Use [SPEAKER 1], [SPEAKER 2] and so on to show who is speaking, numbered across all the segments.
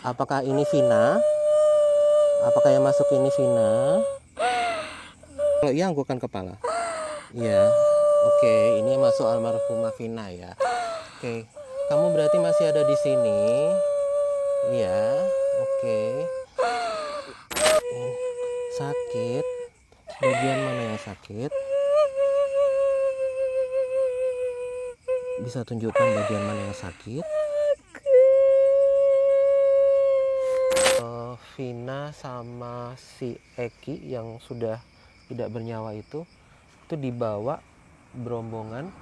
[SPEAKER 1] Apakah ini Vina? Apakah yang masuk ini Vina? Kalau iya anggukan kepala. Iya. Oke, ini masuk almarhumah Vina ya. Oke. Kamu berarti masih ada di sini. Iya. Oke. Sakit. Bagian mana yang sakit? Bisa tunjukkan bagian mana yang sakit? Vina sama si Eki yang sudah tidak bernyawa itu dibawa berombongan.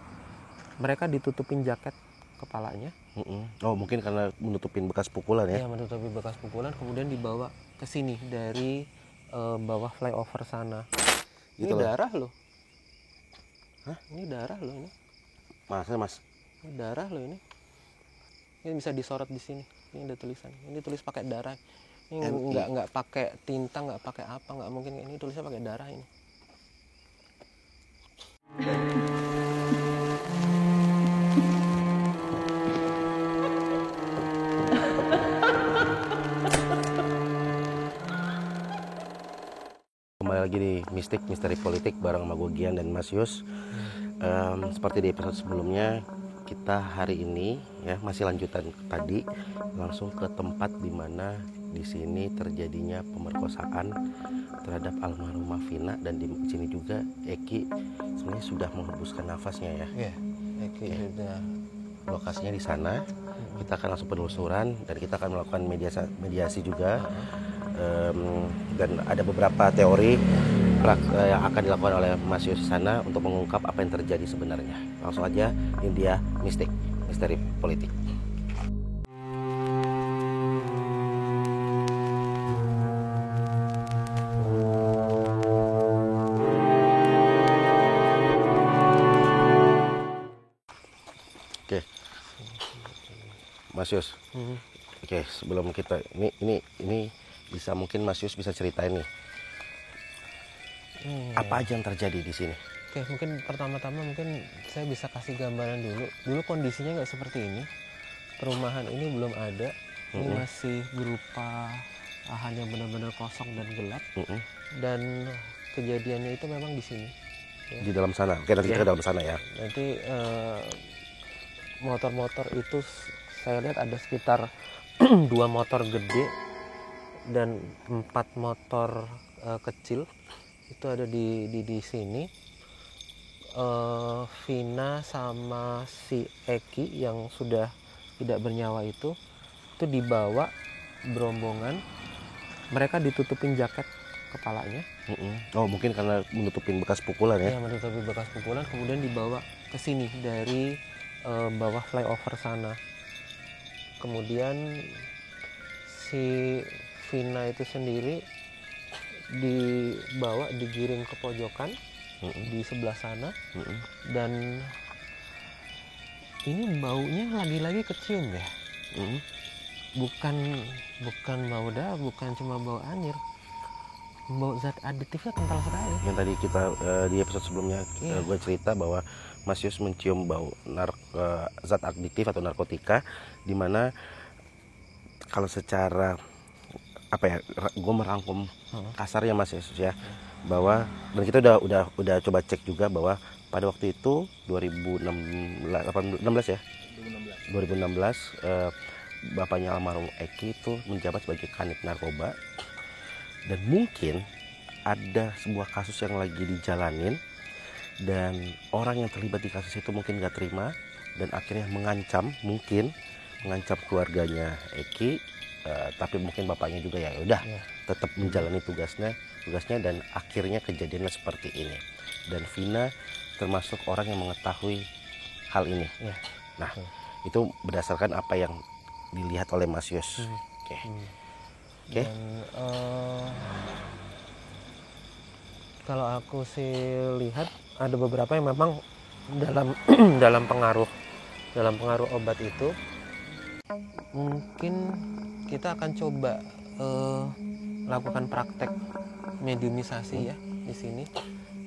[SPEAKER 1] Mereka ditutupin jaket kepalanya.
[SPEAKER 2] Oh, mungkin karena menutupin bekas pukulan ya?
[SPEAKER 1] Iya, menutupi bekas pukulan, kemudian dibawa ke sini dari bawah flyover sana. Ini
[SPEAKER 2] Gitu loh.
[SPEAKER 1] darah loh.
[SPEAKER 2] Hah?
[SPEAKER 1] Ini darah loh ini.
[SPEAKER 2] Mas.
[SPEAKER 1] Ini darah loh ini. Ini bisa disorot di sini. Ini ada tulisan. Ini tulis pakai darah. Ini nggak pakai tinta, nggak pakai apa, nggak mungkin. Ini tulisnya pakai darah ini.
[SPEAKER 2] Kembali lagi di Misteri Politik bareng sama gue Gian dan Mas Yus. Seperti di episode sebelumnya, kita hari ini ya masih lanjutan tadi, langsung ke tempat di mana di sini terjadinya pemerkosaan terhadap almarhumah Vina, dan di sini juga Eki sebenarnya sudah menghembuskan nafasnya ya.
[SPEAKER 1] Iya, Eki sudah.
[SPEAKER 2] Lokasinya di sana. Kita akan langsung penelusuran dan kita akan melakukan mediasi juga. Dan ada beberapa teori yang akan dilakukan oleh Mas Yus di sana untuk mengungkap apa yang terjadi sebenarnya. Langsung aja, ini dia Misteri Politik. Oke, Mas Yus. Oke, sebelum kita ini bisa mungkin Mas Yus bisa ceritain nih apa aja yang terjadi di sini.
[SPEAKER 1] Oke, mungkin pertama-tama mungkin saya bisa kasih gambaran dulu. Dulu kondisinya nggak seperti ini. Perumahan ini belum ada. Ini masih berupa lahan yang benar-benar kosong dan gelap. Dan kejadiannya itu memang di sini. Ya.
[SPEAKER 2] Di dalam sana. Oke, nanti kita ke dalam sana ya.
[SPEAKER 1] Nanti motor-motor itu saya lihat ada sekitar 2 motor gede dan 4 motor kecil. Itu ada di sini. Vina sama si Eki yang sudah tidak bernyawa itu dibawa berombongan. Mereka ditutupin jaket kepalanya.
[SPEAKER 2] Oh, mungkin karena menutupin bekas pukulan ya?
[SPEAKER 1] Iya, menutupi bekas pukulan, kemudian dibawa ke sini dari bawah flyover sana. Kemudian si Vina itu sendiri digiring ke pojokan di sebelah sana. Dan ini baunya lagi-lagi kecium ya. Bukan bau darah, bukan cuma bau anjir, bau zat aditifnya kental sekali.
[SPEAKER 2] Yang tadi kita di episode sebelumnya gue cerita bahwa Mas Yus mencium bau zat aditif atau narkotika, dimana kalau secara gue merangkum kasarnya Mas Yus ya, bahwa dan kita udah coba cek juga bahwa pada waktu itu 2016 ya 2016 bapaknya almarhum Eki itu menjabat sebagai kanit narkoba, dan mungkin ada sebuah kasus yang lagi dijalanin dan orang yang terlibat di kasus itu mungkin gak terima dan akhirnya mengancam keluarganya Eki. Tapi mungkin bapaknya juga ya udah tetap menjalani tugasnya dan akhirnya kejadiannya seperti ini. Dan Vina termasuk orang yang mengetahui hal ini. Nah, itu berdasarkan apa yang dilihat oleh Mas Yus. Oke.
[SPEAKER 1] Dan kalau aku sih lihat ada beberapa yang memang dalam pengaruh obat itu. Mungkin kita akan coba lakukan praktek mediumisasi ya di sini.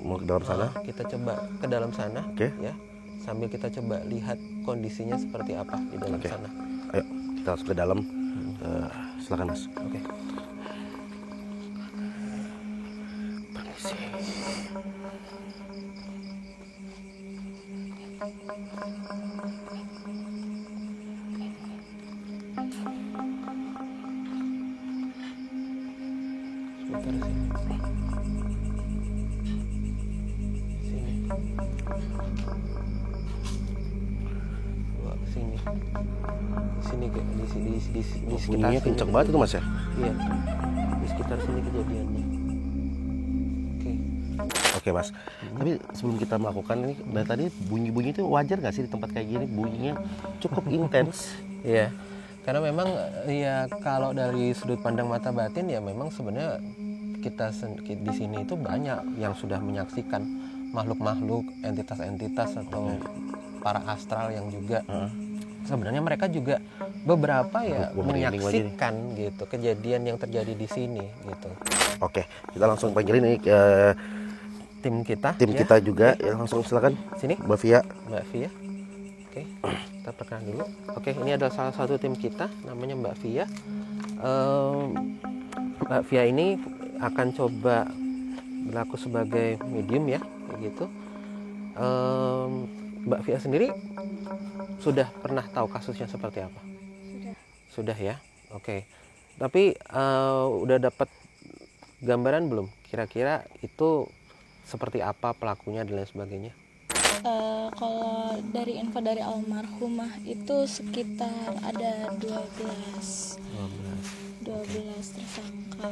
[SPEAKER 2] Mau ke dalam sana?
[SPEAKER 1] Kita coba ke dalam sana,
[SPEAKER 2] ya.
[SPEAKER 1] Sambil kita coba lihat kondisinya seperti apa di dalam sana.
[SPEAKER 2] Ayo, kita langsung ke dalam. Silakan Mas.
[SPEAKER 1] Oke.
[SPEAKER 2] Permisi.
[SPEAKER 1] Sebentar sini. Sini. Bawa ke sini. Di sini di sekitar
[SPEAKER 2] Bunyinya
[SPEAKER 1] sini.
[SPEAKER 2] kenceng banget itu Mas ya.
[SPEAKER 1] Iya. Di sekitar sini kejadiannya. Oke.
[SPEAKER 2] Oke Mas. Tapi sebelum kita melakukan ini, dari tadi bunyi-bunyi itu wajar nggak sih di tempat kayak gini? Bunyinya cukup intens.
[SPEAKER 1] Iya. Karena memang ya kalau dari sudut pandang mata batin ya memang sebenarnya kita di sini itu banyak yang sudah menyaksikan makhluk-makhluk, entitas-entitas atau para astral yang juga sebenarnya mereka juga beberapa ya
[SPEAKER 2] Gua merinding aja nih.
[SPEAKER 1] menyaksikan gitu kejadian yang terjadi di sini gitu.
[SPEAKER 2] Oke, kita langsung panggilin nih
[SPEAKER 1] Tim kita
[SPEAKER 2] tim
[SPEAKER 1] ya.
[SPEAKER 2] kita juga. Ya, langsung silakan
[SPEAKER 1] Sini
[SPEAKER 2] Mbak Via.
[SPEAKER 1] Mbak Via. Oke, kita perkenalan dulu. Oke, ini adalah salah satu tim kita, namanya Mbak Via. Mbak Via ini akan coba berlaku sebagai medium ya, kayak gitu. Mbak Via sendiri sudah pernah tahu kasusnya seperti apa? Sudah ya, oke. Tapi udah dapat gambaran belum? Kira-kira itu seperti apa pelakunya dan lain sebagainya?
[SPEAKER 3] Kalau dari info dari almarhumah itu sekitar ada 12 tersangka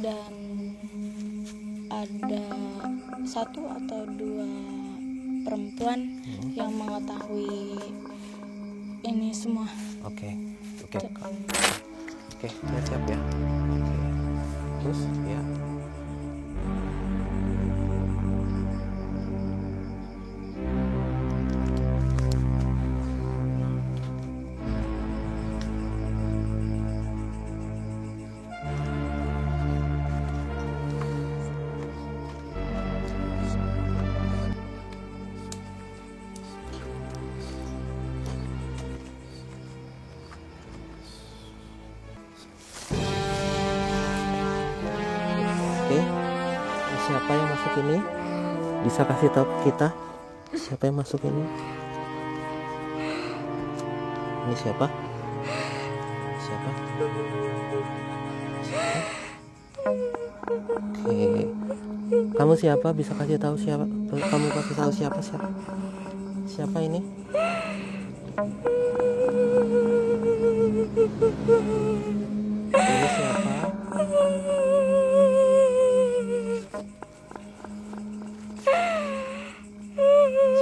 [SPEAKER 3] dan ada 1 atau 2 perempuan yang mengetahui ini semua.
[SPEAKER 1] Oke, siap ya. Oke. Terus ya. Oke, siapa yang masuk ini? Bisa kasih tahu ke kita? Siapa yang masuk ini? Ini siapa? Siapa? Oke, kamu siapa? Bisa kasih tahu siapa? Kamu kasih tahu siapa? Siapa ini? Ini siapa?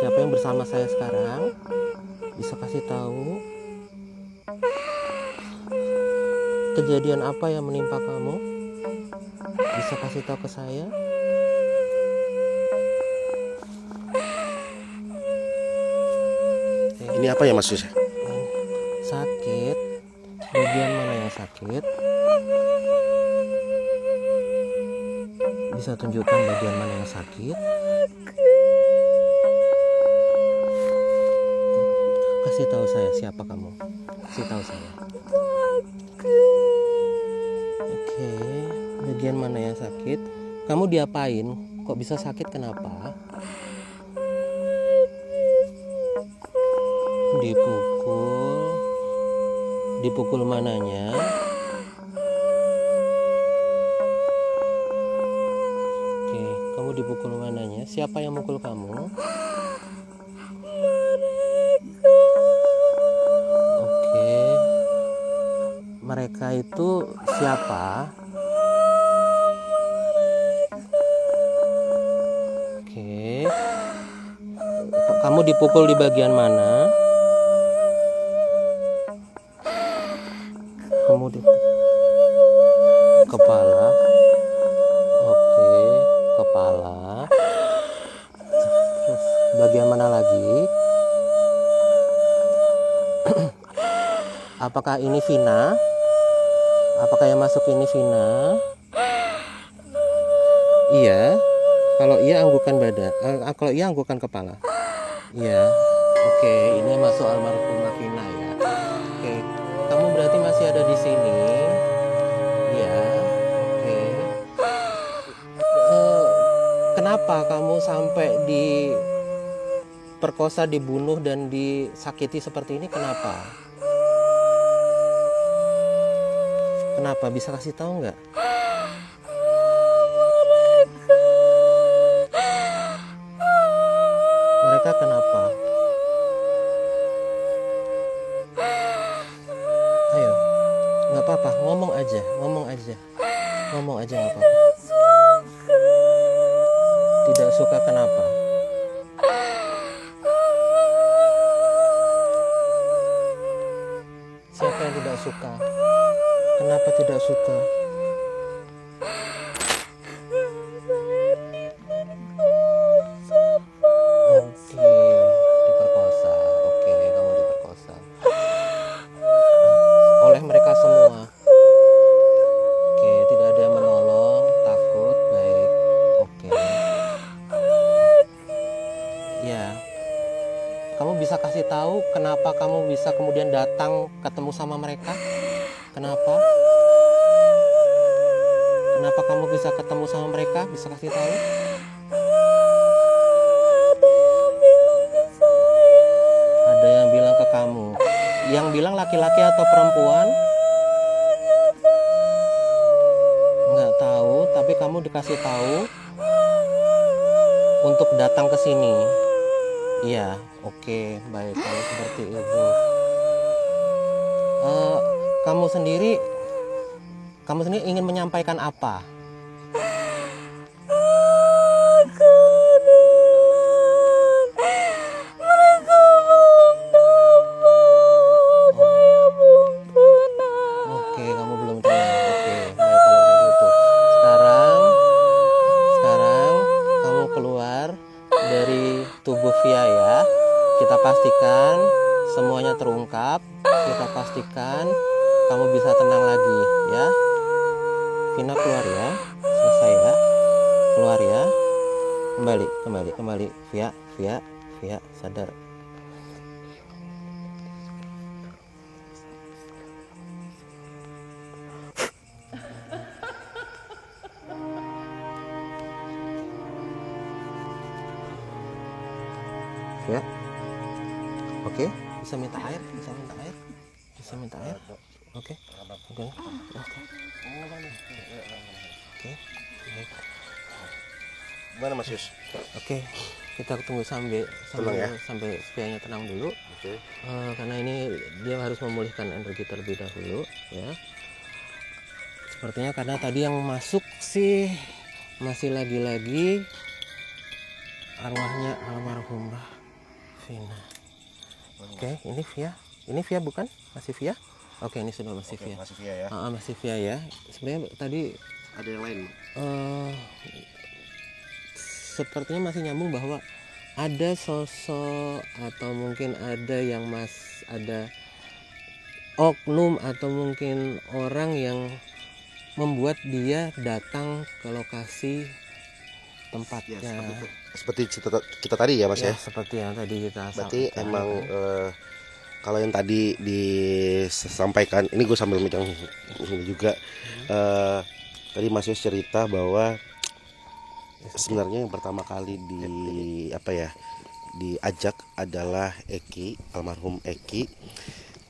[SPEAKER 1] Siapa yang bersama saya sekarang? Bisa kasih tahu kejadian apa yang menimpa kamu? Bisa kasih tahu ke saya?
[SPEAKER 2] Ini apa ya Mas Yus?
[SPEAKER 1] Sakit? Bagian mana yang sakit? Bisa tunjukkan bagian mana yang sakit? Kasih tahu saya siapa kamu. Kasih tahu saya. Oke, bagian mana yang sakit? Kamu diapain? Kok bisa sakit? Kenapa? Dipukul. Dipukul mananya? Oke, kamu dipukul mananya? Siapa yang mukul kamu? Oke. Mereka itu siapa? Oke. Kamu dipukul di bagian mana? Kamu di kepala. Oke, kepala. Terus bagian mana lagi? Apakah ini Vina? Apakah yang masuk ini Vina? Iya. Kalau iya anggukan badan. Kalau iya anggukan kepala. Iya. Oke, ini masuk almarhumah Vina ya. Oke. Kamu berarti masih ada di sini. Ya, oke. Kenapa kamu sampai diperkosa, dibunuh, dan disakiti seperti ini? Kenapa? Kenapa? Bisa kasih tahu nggak? Mereka kenapa? Ayo, nggak apa-apa, ngomong aja nggak apa-apa. Tidak suka kenapa? Siapa yang tidak suka? Kenapa tidak suka? Oke, diperkosa. Oke, kamu diperkosa oleh mereka semua. Oke, tidak ada yang menolong, takut, baik. Oke. Ya. Kamu bisa kasih tahu kenapa kamu bisa kemudian datang ketemu sama mereka? Kenapa? Kenapa kamu bisa ketemu sama mereka? Bisa kasih tahu? Ada yang bilang ke kamu. Yang bilang laki-laki atau perempuan? Nggak tahu, tapi kamu dikasih tahu untuk datang ke sini. Iya, oke, baik kalau seperti itu. Kamu sendiri ingin menyampaikan apa? Oke, kamu belum tenang. Oke, baik kalau begitu. Sekarang kamu keluar dari tubuh Via ya. Kita pastikan semuanya terungkap. Kita pastikan kamu bisa tenang lagi ya. Vina keluar ya. Selesai ya. Keluar ya. Kembali. Via sadar. Ya. Oke, bisa minta air. Oke. Baik.
[SPEAKER 2] Gimana Mas Yus?
[SPEAKER 1] Oke. Kita tunggu sampai Vianya tenang dulu.
[SPEAKER 2] Oke.
[SPEAKER 1] Karena ini dia harus memulihkan energi terlebih dahulu ya. Sepertinya karena tadi yang masuk sih masih lagi-lagi arwahnya almarhumah Vina. Oke, ini Via. Ini Via bukan? Masih Via? Oke, ini sudah masih Via.
[SPEAKER 2] Masih Via ya.
[SPEAKER 1] Masih Via ya. Sebenarnya tadi
[SPEAKER 2] Ada yang lain?
[SPEAKER 1] Sepertinya masih nyambung bahwa ada sosok atau mungkin ada oknum atau mungkin orang yang membuat dia datang ke lokasi tempatnya.
[SPEAKER 2] Ya, seperti kita tadi ya Mas ya.
[SPEAKER 1] Seperti yang tadi kita
[SPEAKER 2] Berarti
[SPEAKER 1] sampaikan.
[SPEAKER 2] emang kalau yang tadi disampaikan, ini gue sambil megang ini juga. Tadi Mas Yus cerita bahwa sebenarnya yang pertama kali diajak adalah Eki, almarhum Eki.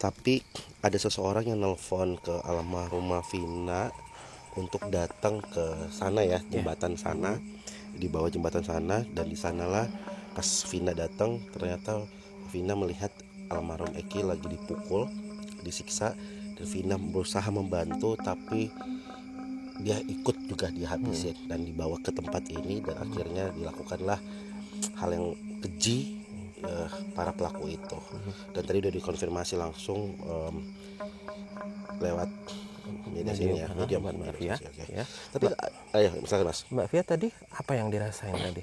[SPEAKER 2] Tapi ada seseorang yang nelpon ke almarhumah Vina untuk datang ke sana ya, jembatan sana, di bawah jembatan sana. Dan di sanalah pas Vina datang, ternyata Vina melihat almarhum Eki lagi dipukul, disiksa, dan Vina berusaha membantu tapi dia ikut juga dihabisin dan dibawa ke tempat ini. Dan akhirnya dilakukanlah hal yang keji para pelaku itu. Dan tadi udah dikonfirmasi langsung lewat media sini ya, media
[SPEAKER 1] Mbak Via.
[SPEAKER 2] okay.
[SPEAKER 1] Ya.
[SPEAKER 2] Tapi misalnya Mas,
[SPEAKER 1] Mbak Via tadi apa yang dirasain tadi?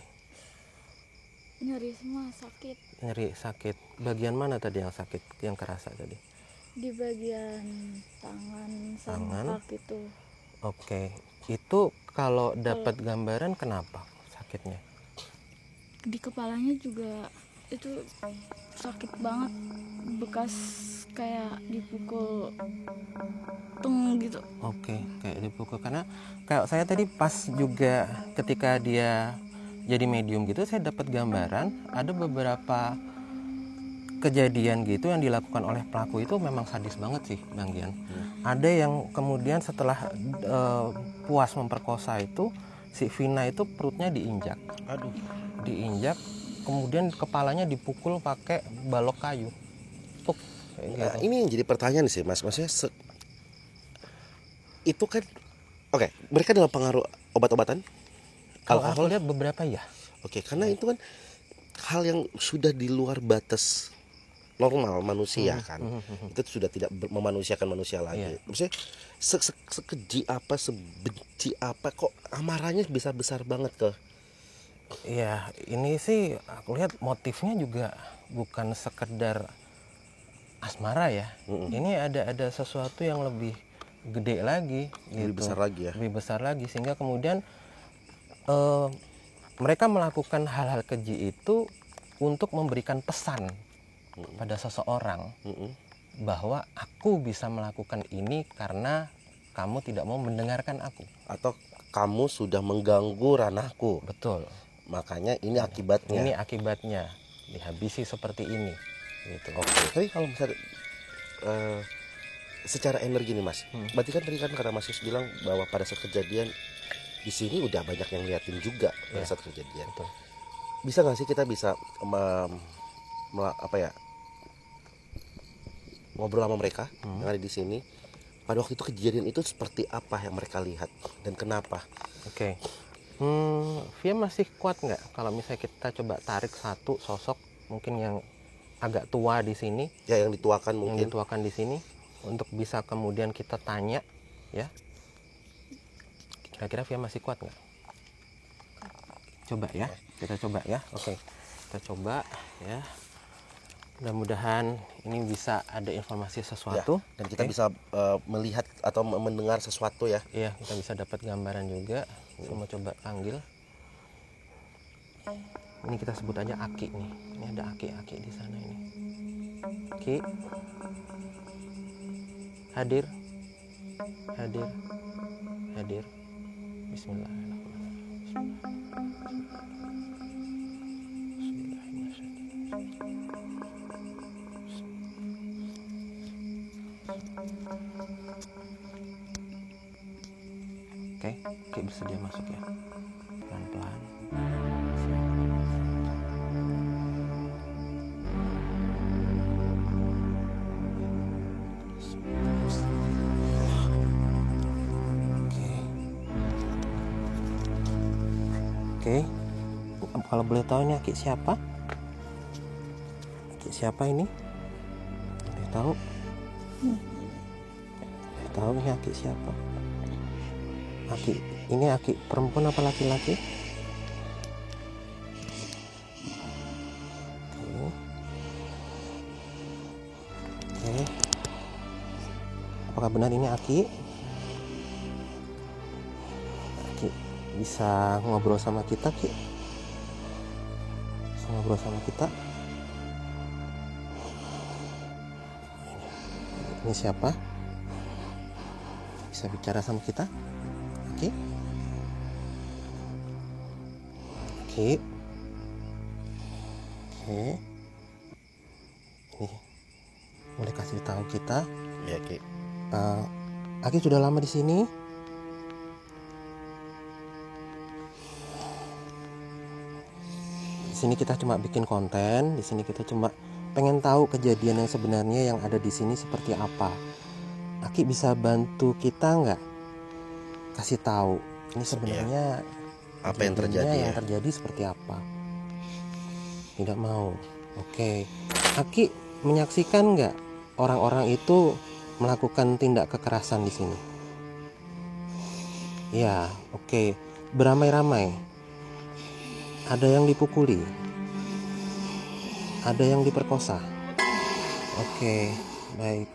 [SPEAKER 3] Nyeri semua, sakit
[SPEAKER 1] Nyeri, sakit. Bagian mana tadi yang sakit, yang kerasa tadi?
[SPEAKER 3] di bagian tangan sama kaki tuh.
[SPEAKER 1] Oke, itu kalau dapat gambaran kenapa sakitnya?
[SPEAKER 3] Di kepalanya juga itu sakit banget, bekas kayak dipukul gitu.
[SPEAKER 1] Oke, kayak dipukul. Karena kayak saya tadi pas juga ketika dia jadi medium gitu, saya dapat gambaran ada beberapa kejadian gitu yang dilakukan oleh pelaku itu memang sadis banget sih, Bang Gian. Ada yang kemudian setelah puas memperkosa itu, si Vina itu perutnya diinjak,
[SPEAKER 2] Aduh.
[SPEAKER 1] diinjak, kemudian kepalanya dipukul pakai balok kayu. Puk, kayak gitu.
[SPEAKER 2] Nah, ini yang jadi pertanyaan sih Mas. Maksudnya itu kan oke, mereka dalam pengaruh obat-obatan,
[SPEAKER 1] Kalau aku
[SPEAKER 2] alkohol.
[SPEAKER 1] lihat beberapa ya.
[SPEAKER 2] Oke, karena itu kan hal yang sudah di luar batas normal manusia kan. Itu sudah tidak memanusiakan manusia lagi.
[SPEAKER 1] Iya.
[SPEAKER 2] Maksudnya sekeji apa, sebenci apa kok amarahnya bisa besar banget ke.
[SPEAKER 1] Iya, ini sih aku lihat motifnya juga bukan sekedar asmara ya. Ini ada sesuatu yang lebih gede lagi,
[SPEAKER 2] Lebih
[SPEAKER 1] gitu.
[SPEAKER 2] besar lagi ya.
[SPEAKER 1] Lebih besar lagi, sehingga kemudian mereka melakukan hal-hal keji itu untuk memberikan pesan pada seseorang bahwa aku bisa melakukan ini karena kamu tidak mau mendengarkan aku.
[SPEAKER 2] Atau kamu sudah mengganggu ranahku.
[SPEAKER 1] Betul.
[SPEAKER 2] Makanya ini akibatnya.
[SPEAKER 1] Ini akibatnya dihabisi seperti ini, gitu.
[SPEAKER 2] Oke. Tapi kalau misalnya secara energi nih Mas, berarti kan tadi kan kata Mas Yus bilang bahwa pada saat kejadian di sini udah banyak yang liatin juga pada saat kejadian.
[SPEAKER 1] Betul.
[SPEAKER 2] Bisa nggak sih kita bisa ngobrol sama mereka yang ada di sini? Pada waktu itu kejadian itu seperti apa yang mereka lihat dan kenapa?
[SPEAKER 1] Oke. Via masih kuat nggak kalau misalnya kita coba tarik satu sosok mungkin yang agak tua di sini,
[SPEAKER 2] Ya yang dituakan
[SPEAKER 1] yang
[SPEAKER 2] mungkin.
[SPEAKER 1] dituakan di sini, untuk bisa kemudian kita tanya, ya. Kira-kira Via masih kuat nggak? Coba ya, kita coba ya. Oke, kita coba ya. Mudah-mudahan ini bisa ada informasi sesuatu.
[SPEAKER 2] Dan kita
[SPEAKER 1] Oke.
[SPEAKER 2] bisa melihat atau mendengar sesuatu ya.
[SPEAKER 1] Iya, kita bisa dapat gambaran juga. Saya mau coba panggil. Ini kita sebut aja Aki nih. Ini ada Aki di sana ini. Ki. Hadir. Bismillahirrahmanirrahim. Oke, Ki bersedia masuk ya. Pelan-pelan. Oke. Kalau boleh tahu ini Aki siapa? Aki siapa ini? Boleh tahu? Boleh tahu ini Aki siapa? Aki, ini Aki perempuan apa laki-laki? Oke. Apakah benar ini Aki? Aki bisa ngobrol sama kita, Ki? Bisa ngobrol sama kita? Ini siapa? Bisa bicara sama kita? Oke. Oke. Ini boleh kasih tahu kita?
[SPEAKER 2] Ya Ki.
[SPEAKER 1] Aki sudah lama di sini. Di sini kita cuma bikin konten. Di sini kita cuma pengen tahu kejadian yang sebenarnya yang ada di sini seperti apa. Aki bisa bantu kita nggak? Kasih tahu ini sebenarnya
[SPEAKER 2] Apa yang terjadi ya?
[SPEAKER 1] Yang terjadi seperti apa? Tidak mau. Oke. Aki menyaksikan nggak orang-orang itu melakukan tindak kekerasan di sini? Ya, oke. Beramai-ramai. Ada yang dipukuli. Ada yang diperkosa. Oke, baik.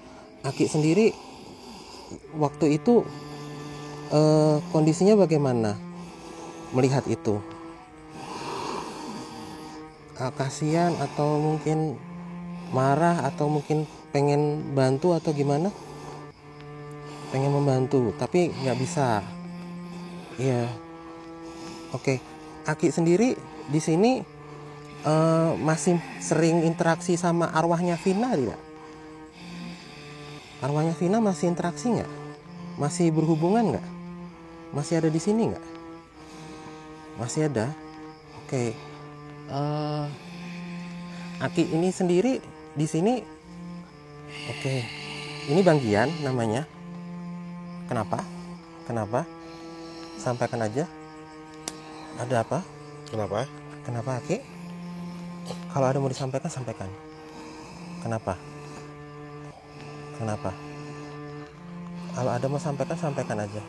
[SPEAKER 1] Aki sendiri waktu itu kondisinya bagaimana melihat itu? Kasihan atau mungkin marah atau mungkin pengen bantu atau gimana? pengen membantu tapi nggak bisa. Iya. Oke. Aki sendiri di sini masih sering interaksi sama arwahnya Vina tidak? Arwahnya Vina masih interaksi nggak? Masih berhubungan nggak? Masih ada di sini nggak? Masih ada. Oke. Aki ini sendiri di sini. Oke. Ini Bang Gian namanya. Kenapa? Kenapa? Sampaikan aja. Ada apa?
[SPEAKER 2] Kenapa?
[SPEAKER 1] Kenapa Aki? Kalau ada mau disampaikan, sampaikan. Kenapa? Kenapa? Kalau ada mau sampaikan, sampaikan aja.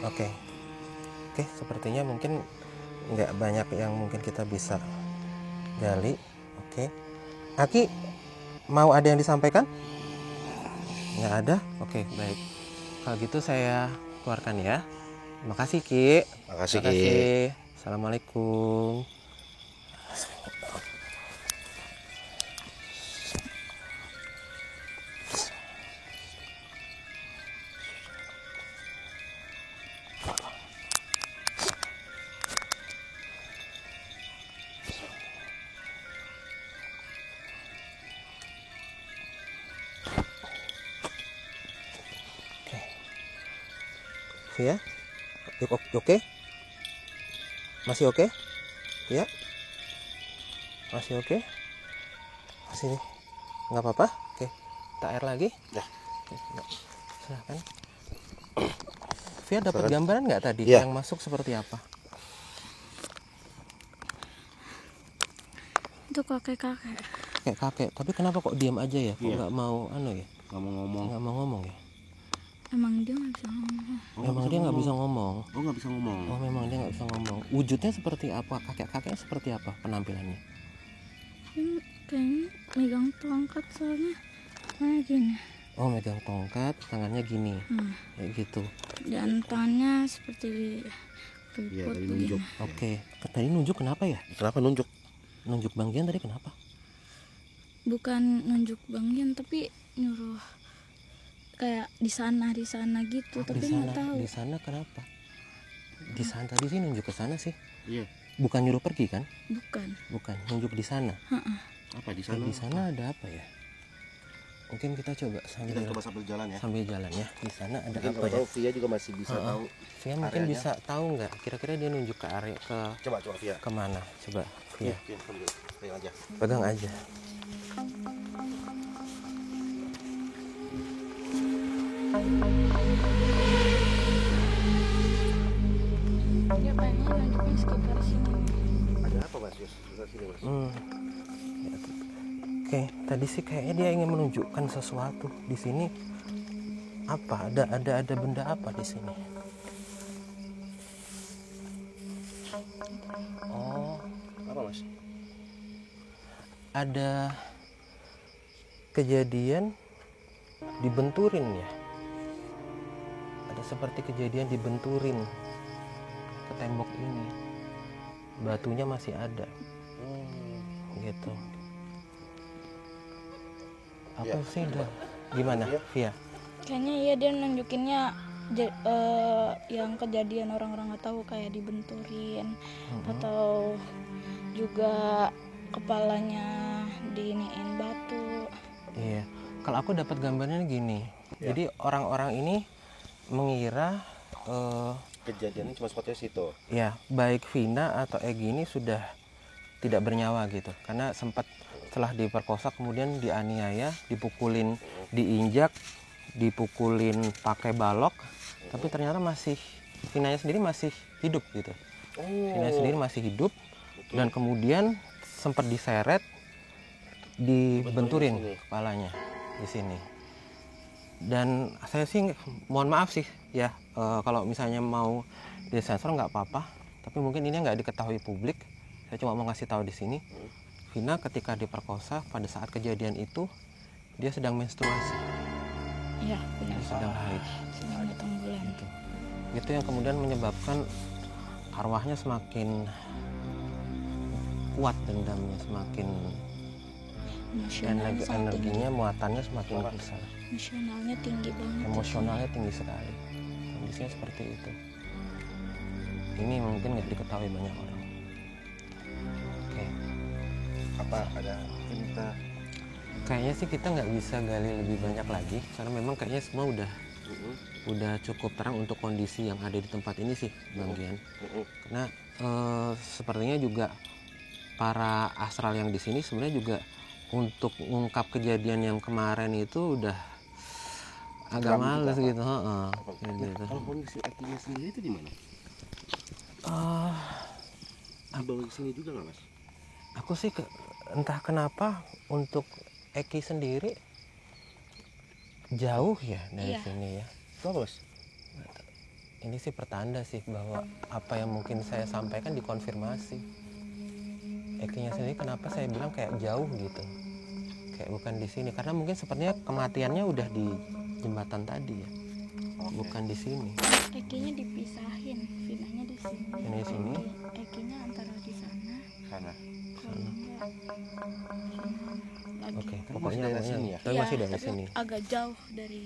[SPEAKER 1] Oke. Oke, sepertinya mungkin nggak banyak yang mungkin kita bisa gali. Oke. Aki, mau ada yang disampaikan? Nggak ada? Oke, baik. Kalau gitu saya keluarkan ya. Terima kasih, Ki.
[SPEAKER 2] Makasih,
[SPEAKER 1] Terima
[SPEAKER 2] Ki.
[SPEAKER 1] kasih. Assalamualaikum. Ya, oke, masih oke, ya, masih oke, masih nggak apa-apa, oke, kita air lagi,
[SPEAKER 2] Ya.
[SPEAKER 1] Oke, silahkan. Via dapat gambaran nggak tadi
[SPEAKER 2] Ya.
[SPEAKER 1] yang masuk seperti apa?
[SPEAKER 3] Itu kakek-kakek.
[SPEAKER 1] Kayak kakek, tapi kenapa kok diam aja ya? Kok
[SPEAKER 2] Iya.
[SPEAKER 1] nggak mau ya?
[SPEAKER 2] Nggak mau ngomong.
[SPEAKER 1] Nggak mau ngomong ya?
[SPEAKER 3] Emang dia nggak bisa ngomong.
[SPEAKER 1] Memang dia nggak bisa ngomong.
[SPEAKER 2] Oh, nggak bisa ngomong.
[SPEAKER 1] Oh, memang dia nggak bisa ngomong. Wujudnya seperti apa? Kakek-kakeknya seperti apa penampilannya?
[SPEAKER 3] Dia kayaknya megang tongkat soalnya kayak gini.
[SPEAKER 1] Oh, megang tongkat, tangannya gini, kayak gitu.
[SPEAKER 3] Dan tangannya seperti
[SPEAKER 2] Iya,
[SPEAKER 3] keriput
[SPEAKER 2] tadi
[SPEAKER 3] begini.
[SPEAKER 2] nunjuk.
[SPEAKER 1] Oke, tadi nunjuk kenapa ya?
[SPEAKER 2] Kenapa nunjuk?
[SPEAKER 1] Nunjuk Bang Gian tadi kenapa?
[SPEAKER 3] Bukan nunjuk Bang Gian tapi nyuruh kayak di sana gitu, tapi nggak tahu.
[SPEAKER 1] Di sana kenapa? Di sana tadi sih nunjuk ke sana sih.
[SPEAKER 2] Iya.
[SPEAKER 1] Bukan nyuruh pergi kan?
[SPEAKER 3] Bukan.
[SPEAKER 1] Nunjuk di sana.
[SPEAKER 2] Apa di
[SPEAKER 1] Di sana ada apa ya? Mungkin kita coba
[SPEAKER 2] Kita coba sambil jalan ya.
[SPEAKER 1] sambil jalan ya. Di sana ada
[SPEAKER 2] Mungkin
[SPEAKER 1] apa
[SPEAKER 2] kalau
[SPEAKER 1] ya?
[SPEAKER 2] tahu Via juga masih bisa tahu.
[SPEAKER 1] Via mungkin
[SPEAKER 2] areanya.
[SPEAKER 1] bisa tahu nggak? Kira-kira dia nunjuk ke area
[SPEAKER 2] Coba Via.
[SPEAKER 1] kemana? Coba Via.
[SPEAKER 2] Via, sambil pegang aja.
[SPEAKER 1] Pegang aja.
[SPEAKER 3] Dia kayaknya nunjuknya sekitar sini.
[SPEAKER 2] Ada apa Mas Yus? Sekitar sini Mas.
[SPEAKER 1] Ya, Oke, tadi sih kayaknya dia ingin menunjukkan sesuatu di sini. Apa? Ada benda apa di sini? Oh,
[SPEAKER 2] Apa Mas?
[SPEAKER 1] ada kejadian dibenturin ya. Ada seperti kejadian dibenturin ke tembok ini. Batunya masih ada. Gitu. Apa
[SPEAKER 2] Ya,
[SPEAKER 1] sih dah? Gimana, Via?
[SPEAKER 3] Kayaknya iya dia nunjukinnya yang kejadian orang-orang nggak tahu kayak dibenturin atau juga kepalanya diiniin batu.
[SPEAKER 1] Iya. Kalau aku dapat gambarnya gini. Jadi orang-orang ini mengira
[SPEAKER 2] Kejadiannya cuma seperti situ.
[SPEAKER 1] ya baik Vina atau Egy ini sudah tidak bernyawa gitu. Karena sempat setelah diperkosa kemudian dianiaya, dipukulin, diinjak, dipukulin pakai balok, tapi ternyata masih Vinanya sendiri masih hidup gitu. Vinanya sendiri masih hidup dan kemudian sempat diseret, dibenturin kepalanya di sini. Dan saya sih mohon maaf sih ya kalau misalnya mau disensor nggak apa-apa, tapi mungkin ini nggak diketahui publik. Saya cuma mau ngasih tahu di sini. Vina ketika diperkosa pada saat kejadian itu dia sedang menstruasi,
[SPEAKER 3] Iya, benar.
[SPEAKER 1] dia sedang haid.
[SPEAKER 3] Sedang datang bulan.
[SPEAKER 1] Itu yang kemudian menyebabkan arwahnya semakin kuat dendamnya, semakin
[SPEAKER 3] Emosionalnya sangat
[SPEAKER 1] energinya muatannya semakin besar,
[SPEAKER 3] Emosionalnya tinggi banget.
[SPEAKER 1] emosionalnya tinggi sekali. Kondisinya seperti itu. Ini mungkin nggak diketahui banyak orang. Oke.
[SPEAKER 2] Apa ada kita
[SPEAKER 1] Kayaknya sih kita nggak bisa gali lebih banyak lagi karena memang kayaknya semua udah cukup terang untuk kondisi yang ada di tempat ini sih, Bang Gian. Karena sepertinya juga para astral yang di sini sebenarnya juga untuk mengungkap kejadian yang kemarin itu udah agak
[SPEAKER 2] Geram
[SPEAKER 1] males
[SPEAKER 2] juga,
[SPEAKER 1] gitu. Kayak gitu.
[SPEAKER 2] Kalau kondisi Eki sendiri itu di mana? Dibawa ke sini juga nggak, Mas?
[SPEAKER 1] Aku sih entah kenapa untuk Eki sendiri jauh ya dari
[SPEAKER 3] Iya.
[SPEAKER 1] sini ya.
[SPEAKER 2] Itu apa, Mas?
[SPEAKER 1] Ini sih pertanda sih bahwa apa yang mungkin saya sampaikan dikonfirmasi. Ekinya sendiri kenapa saya bilang kayak jauh gitu, kayak bukan di sini karena mungkin sepertinya kematiannya udah di jembatan tadi ya, bukan di sini.
[SPEAKER 3] Ekinya dipisahin, Vinanya di sini.
[SPEAKER 1] Ini di sini.
[SPEAKER 3] Ekinya antara di sana.
[SPEAKER 2] Sana.
[SPEAKER 3] Kalau enggak lagi.
[SPEAKER 1] Oke,
[SPEAKER 2] Tapi
[SPEAKER 1] pokoknya
[SPEAKER 2] masih daerah sini ya?
[SPEAKER 1] tapi masih dari
[SPEAKER 3] tapi
[SPEAKER 1] sini.
[SPEAKER 3] agak jauh dari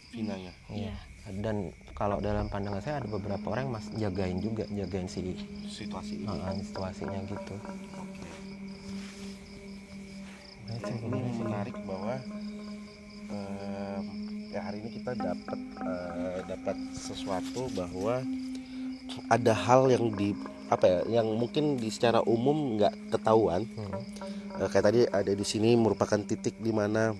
[SPEAKER 2] Vinanya.
[SPEAKER 1] Iya. Dan kalau dalam pandangan saya ada beberapa orang yang masih jagain si
[SPEAKER 2] Situasi ini.
[SPEAKER 1] situasinya gitu. Nah, itu
[SPEAKER 2] Ini
[SPEAKER 1] gimana sih?
[SPEAKER 2] menarik bahwa ya hari ini kita dapat sesuatu bahwa ada hal yang yang mungkin secara umum nggak ketahuan. Kayak tadi ada di sini merupakan titik di mana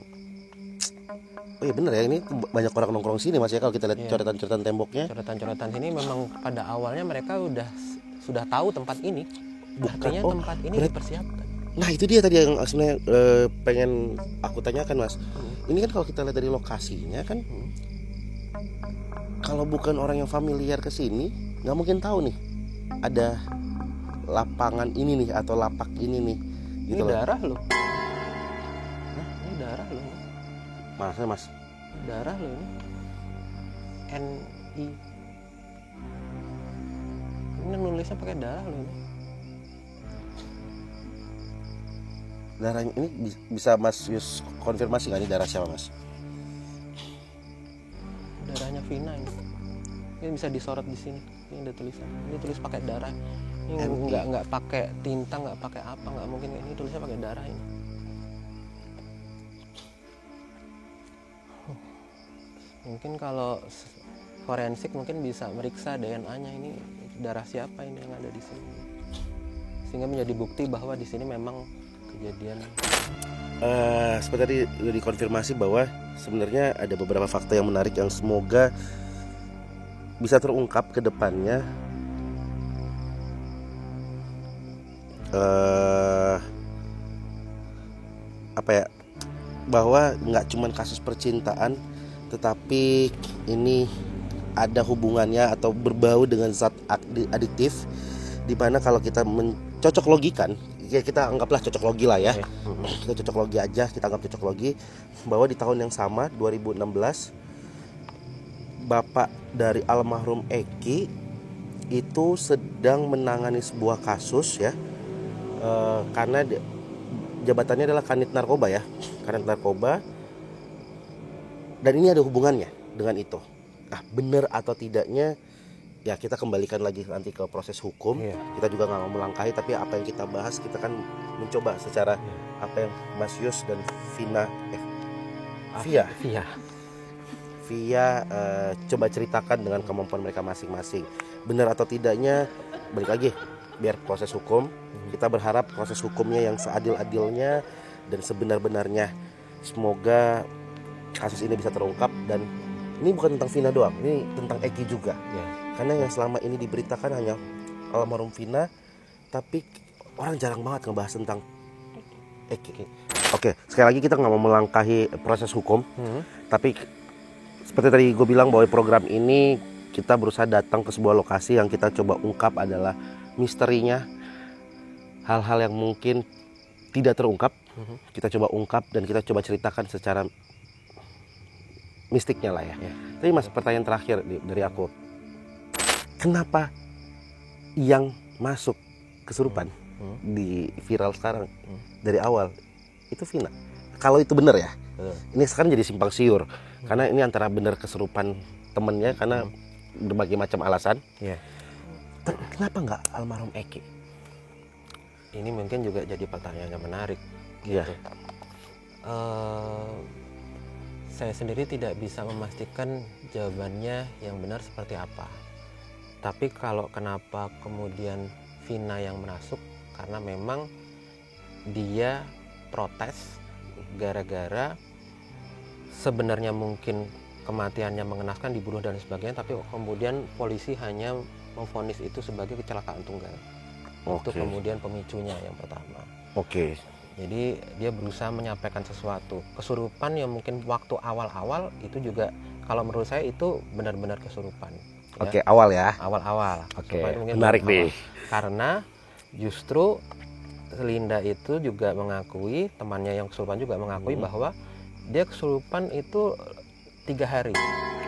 [SPEAKER 2] oh iya bener ya, ini banyak orang nongkrong sini, Mas ya, kalau kita lihat coretan-coretan temboknya.
[SPEAKER 1] Coretan-coretan sini memang pada awalnya mereka sudah tahu tempat ini. Artinya tempat ini dipersiapkan.
[SPEAKER 2] Nah itu dia tadi yang sebenarnya pengen aku tanyakan, Mas. Ini kan kalau kita lihat dari lokasinya kan, kalau bukan orang yang familiar ke sini nggak mungkin tahu nih ada lapangan ini nih atau lapak ini nih.
[SPEAKER 1] Ini darah loh. Ini darah loh.
[SPEAKER 2] Masa, Mas?
[SPEAKER 1] Darah loh ini. NI. Ini nulisnya pakai darah loh ini.
[SPEAKER 2] Darahnya ini bisa Mas Yus konfirmasi nggak ini darah siapa, Mas?
[SPEAKER 1] Darahnya Vina ini. Ini bisa disorot di sini. Ini ada tulisan. Ini tulis pakai darah. Ini nggak pakai tinta, nggak pakai apa, nggak mungkin. Ini tulisnya pakai darah ini. Mungkin kalau forensik mungkin bisa meriksa DNA-nya, ini darah siapa ini yang ada di sini, sehingga menjadi bukti bahwa di sini memang kejadian.
[SPEAKER 2] Seperti tadi udah dikonfirmasi bahwa sebenarnya ada beberapa fakta yang menarik yang semoga bisa terungkap ke depannya. Bahwa nggak cuman kasus percintaan, tetapi ini ada hubungannya atau berbau dengan zat adiktif, di mana kalau kita mencocok logikan, ya kita anggaplah cocok logi lah ya. Kita cocok logi aja, kita anggap cocok logi bahwa di tahun yang sama 2016 bapak dari almarhum Eki itu sedang menangani sebuah kasus ya, karena jabatannya adalah Kanit Narkoba ya, Kanit Narkoba, dan ini ada hubungannya dengan itu. Nah, benar atau tidaknya ya kita kembalikan lagi nanti ke proses hukum. Kita juga nggak mau melangkahi, tapi apa yang kita bahas kita kan mencoba secara apa yang Mas Yus dan Via coba ceritakan dengan kemampuan mereka masing-masing. Benar atau tidaknya balik lagi biar proses hukum. Kita berharap proses hukumnya yang seadil-adilnya dan sebenar-benarnya. Semoga kasus ini bisa terungkap, dan ini bukan tentang Vina doang, ini tentang Eki juga. Karena yang selama ini diberitakan hanya almarhum Vina, tapi orang jarang banget ngebahas tentang Eki. Oke, sekali lagi kita nggak mau melangkahi proses hukum, tapi seperti tadi gue bilang bahwa program ini kita berusaha datang ke sebuah lokasi yang kita coba ungkap adalah misterinya, hal-hal yang mungkin tidak terungkap, kita coba ungkap dan kita coba ceritakan secara mistiknya lah ya. Tapi Mas, pertanyaan terakhir dari aku, kenapa yang masuk kesurupan di viral sekarang dari awal itu Vina. Kalau itu benar ya.
[SPEAKER 1] Betul.
[SPEAKER 2] Ini sekarang jadi simpang siur. Karena ini antara benar kesurupan temennya karena berbagai macam alasan.
[SPEAKER 1] Iya.
[SPEAKER 2] Tapi kenapa nggak almarhum Eki?
[SPEAKER 1] Ini mungkin juga jadi pertanyaan yang menarik.
[SPEAKER 2] Iya.
[SPEAKER 1] Gitu. Saya sendiri tidak bisa memastikan jawabannya yang benar seperti apa. Tapi kalau kenapa kemudian Vina yang masuk, karena memang dia protes gara-gara sebenarnya mungkin kematiannya mengenaskan, dibunuh dan sebagainya, tapi kemudian polisi hanya memvonis itu sebagai kecelakaan tunggal. Itu
[SPEAKER 2] Oke.
[SPEAKER 1] kemudian pemicunya yang pertama.
[SPEAKER 2] Oke.
[SPEAKER 1] Jadi dia berusaha menyampaikan sesuatu. Kesurupan yang mungkin waktu awal-awal itu juga kalau menurut saya itu benar-benar kesurupan. Ya.
[SPEAKER 2] Oke, awal ya.
[SPEAKER 1] Awal-awal.
[SPEAKER 2] Oke,
[SPEAKER 1] Kesurupan itu mungkin
[SPEAKER 2] menarik
[SPEAKER 1] awal.
[SPEAKER 2] nih.
[SPEAKER 1] Karena justru Linda itu juga mengakui, temannya yang kesurupan juga mengakui bahwa dia kesurupan itu 3 hari.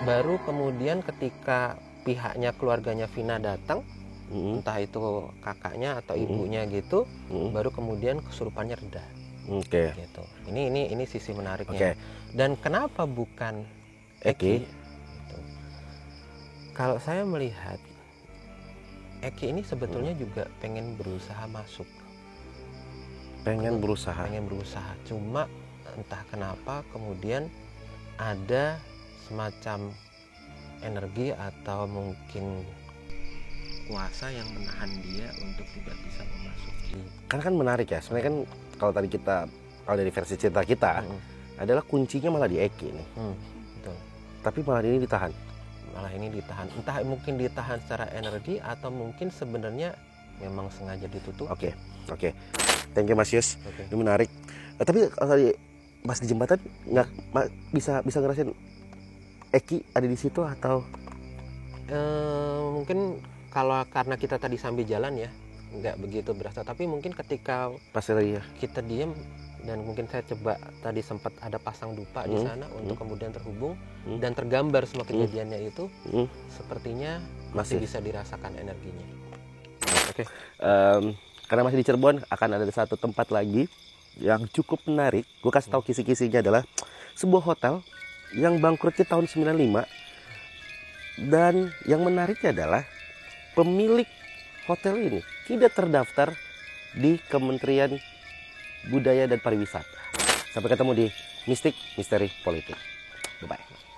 [SPEAKER 1] Baru kemudian ketika pihaknya keluarganya Vina datang, entah itu kakaknya atau ibunya gitu, baru kemudian kesurupannya reda.
[SPEAKER 2] Oke.
[SPEAKER 1] Gitu. Ini sisi menariknya.
[SPEAKER 2] Oke.
[SPEAKER 1] Dan kenapa bukan
[SPEAKER 2] Eki?
[SPEAKER 1] Gitu. Kalau saya melihat Eki ini sebetulnya juga pengen berusaha masuk,
[SPEAKER 2] Pengen berusaha.
[SPEAKER 1] Cuma entah kenapa kemudian ada semacam energi atau mungkin kuasa yang menahan dia untuk tidak bisa memasuki.
[SPEAKER 2] Kan menarik ya. Sebenarnya kan kalau tadi kalau dari versi cerita kita adalah kuncinya malah di Eki nih.
[SPEAKER 1] Betul.
[SPEAKER 2] Tapi malah ini ditahan.
[SPEAKER 1] Malah ini ditahan. Entah mungkin ditahan secara energi atau mungkin sebenarnya memang sengaja ditutup.
[SPEAKER 2] Oke. Thank you Mas Yus.
[SPEAKER 1] Oke.
[SPEAKER 2] Ini menarik. Tapi kalau tadi pas di jembatan nggak bisa ngerasain Eki ada di situ atau?
[SPEAKER 1] Mungkin kalau karena kita tadi sambil jalan ya nggak begitu berasa, tapi mungkin ketika
[SPEAKER 2] Pas lagi ya.
[SPEAKER 1] kita diem dan mungkin saya coba tadi sempat ada pasang dupa di sana untuk kemudian terhubung dan tergambar semua kejadiannya itu, sepertinya masih bisa dirasakan energinya.
[SPEAKER 2] Oke. Karena masih di Cirebon akan ada satu tempat lagi yang cukup menarik. Gue kasih tahu kisi-kisinya adalah sebuah hotel yang bangkrutnya tahun 95. Dan yang menariknya adalah pemilik hotel ini tidak terdaftar di Kementerian Budaya dan Pariwisata. Sampai ketemu di Mistik Misteri Politik. Bye-bye.